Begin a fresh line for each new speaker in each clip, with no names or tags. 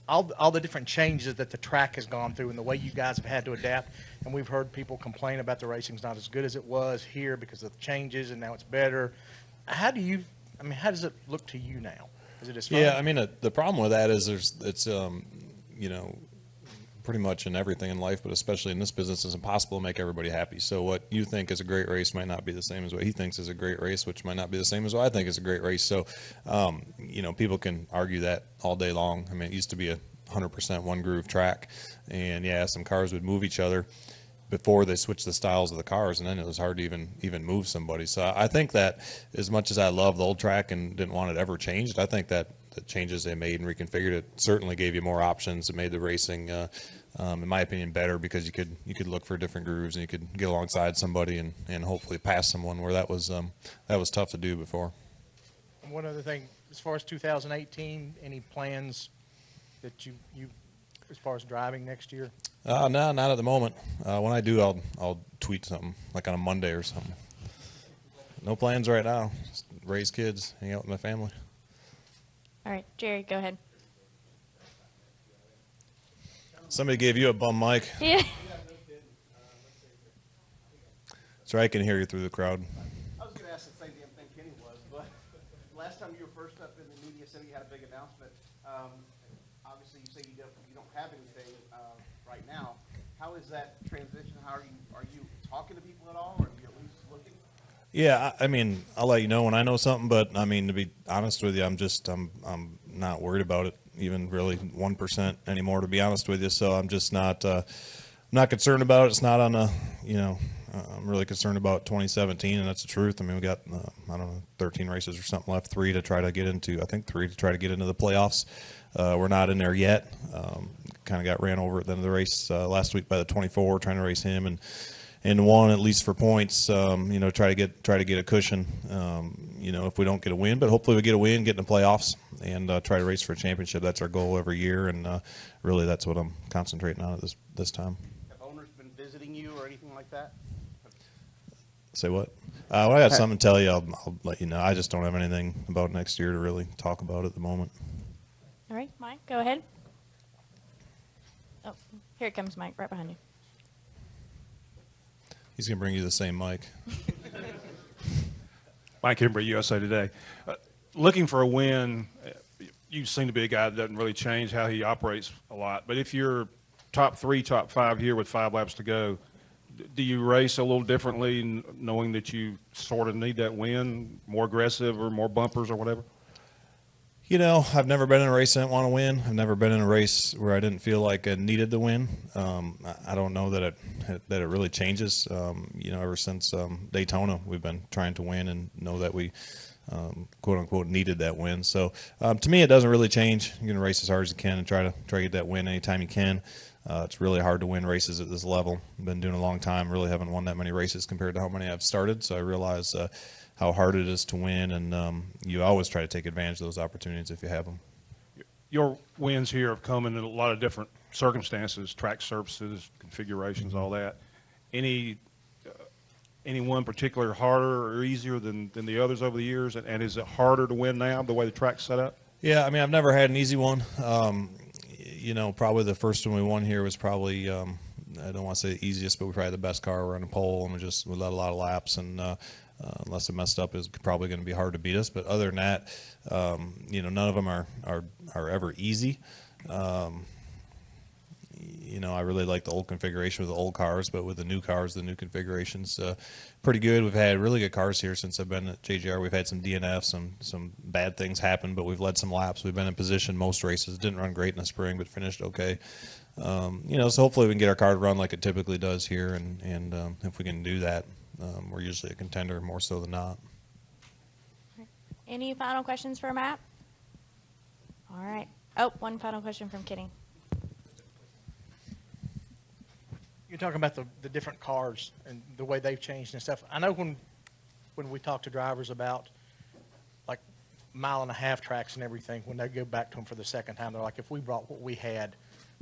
all the different changes that the track has gone through and the way you guys have had to adapt. And we've heard people complain about the racing's not as good as it was here because of the changes, and now it's better. How do you? I mean, how does it look to you now? Is it as fun?
Yeah, I mean, the problem with that is it's you know, pretty much in everything in life, but especially in this business, it's impossible to make everybody happy. So what you think is a great race might not be the same as what he thinks is a great race, which might not be the same as what I think is a great race. So, you know, people can argue that all day long. I mean, it used to be a 100% one groove track, and yeah, some cars would move each other before they switched the styles of the cars, and then it was hard to even move somebody. So I think that as much as I love the old track and didn't want it ever changed, I think that the changes they made and reconfigured it certainly gave you more options. It made the racing, in my opinion, better because you could look for different grooves and you could get alongside somebody and hopefully pass someone where that was tough to do before.
And one other thing, as far as 2018, any plans that you as far as driving next year?
No, not at the moment. When I do, I'll tweet something like on a Monday or something. No plans right now. Just raise kids, hang out with my family.
All right, Jerry, go ahead.
Somebody gave you a bum mic.
Yeah.
So I can hear you through the crowd.
I was going to ask the same damn thing Kenny was, but last time you were first up in the media center, you had a big announcement. Obviously, you say you don't have anything right now. How is that transition? Are you talking to people at all, or are you at least looking?
Yeah, I mean, I'll let you know when I know something, but I mean, to be honest with you, I'm not worried about it even really 1% anymore, to be honest with you. So I'm just not concerned about it. It's not on a, you know, I'm really concerned about 2017, and that's the truth. I mean, we got, I don't know, 13 races or something left, 3 to try to get into, I think 3 to try to get into the playoffs. We're not in there yet. Kind of got ran over at the end of the race last week by the 24, trying to race him and won at least for points. You know, try to get a cushion. You know, if we don't get a win, but hopefully we get a win, get in the playoffs, and try to race for a championship. That's our goal every year, and really that's what I'm concentrating on at this time.
Have owners been visiting you or anything like that?
Say what? When I got something to tell you, I'll let you know. I just don't have anything about next year to really talk about at the moment.
All right, Mike, go ahead. Oh, here it comes, Mike, right behind you.
He's going to bring you the same mic.
Mike Embry, USA Today. Looking for a win, you seem to be a guy that doesn't really change how he operates a lot. But if you're top 3, top 5 here with 5 laps to go, do you race a little differently knowing that you sort of need that win, more aggressive or more bumpers or whatever?
You know, I've never been in a race I didn't want to win. I've never been in a race where I didn't feel like I needed to win. I don't know that it really changes. You know, ever since Daytona, we've been trying to win and know that we, quote unquote, needed that win. So to me, it doesn't really change. You're gonna race as hard as you can and try to get that win anytime you can. It's really hard to win races at this level. I've been doing it a long time. Really haven't won that many races compared to how many I've started. So I realize how hard it is to win, and you always try to take advantage of those opportunities if you have them.
Your wins here have come in a lot of different circumstances, track surfaces, configurations, all that. Any one particular harder or easier than the others over the years, and is it harder to win now the way the track's set up?
Yeah, I mean, I've never had an easy one. You know, probably the first one we won here was probably, I don't want to say the easiest, but we probably had the best car. We're on a pole, and we led a lot of laps, and unless it messed up, it's probably going to be hard to beat us. But other than that, you know, none of them are ever easy. You know, I really like the old configuration with the old cars, but with the new cars, the new configuration's pretty good. We've had really good cars here since I've been at JGR. We've had some DNFs, some bad things happen, but we've led some laps. We've been in position most races. Didn't run great in the spring, but finished okay. You know, so hopefully we can get our car to run like it typically does here, and if we can do that, we're usually a contender more so than not.
Any final questions for Matt? All right. Oh, one final question from Kenny.
You're talking about the different cars and the way they've changed and stuff. I know when we talk to drivers about like 1.5 mile tracks and everything, when they go back to them for the second time, they're like, if we brought what we had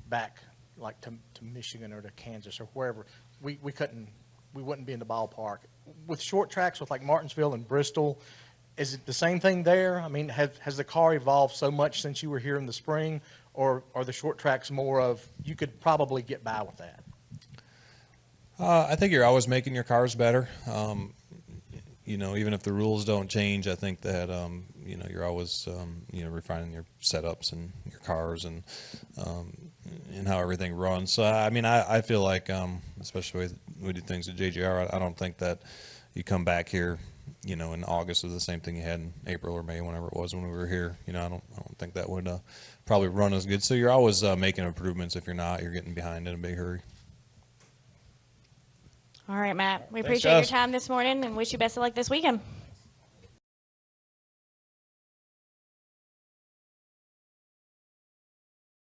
back like to Michigan or to Kansas or wherever, we wouldn't be in the ballpark. With short tracks with like Martinsville and Bristol, is it the same thing there? I mean, has the car evolved so much since you were here in the spring, or are the short tracks more of, you could probably get by with that?
I think you're always making your cars better. Even if the rules don't change, I think that, you're always, refining your setups and your cars and how everything runs. So, I mean, I feel like, especially with we do things at JGR, I don't think that you come back here, in August is the same thing you had in April or May, whenever it was when we were here. I don't think that would probably run as good. So you're always making improvements. If you're not, you're getting behind in a big hurry.
All right, Matt. We
Thanks,
appreciate your
guys.
time this morning and wish you best of luck this weekend.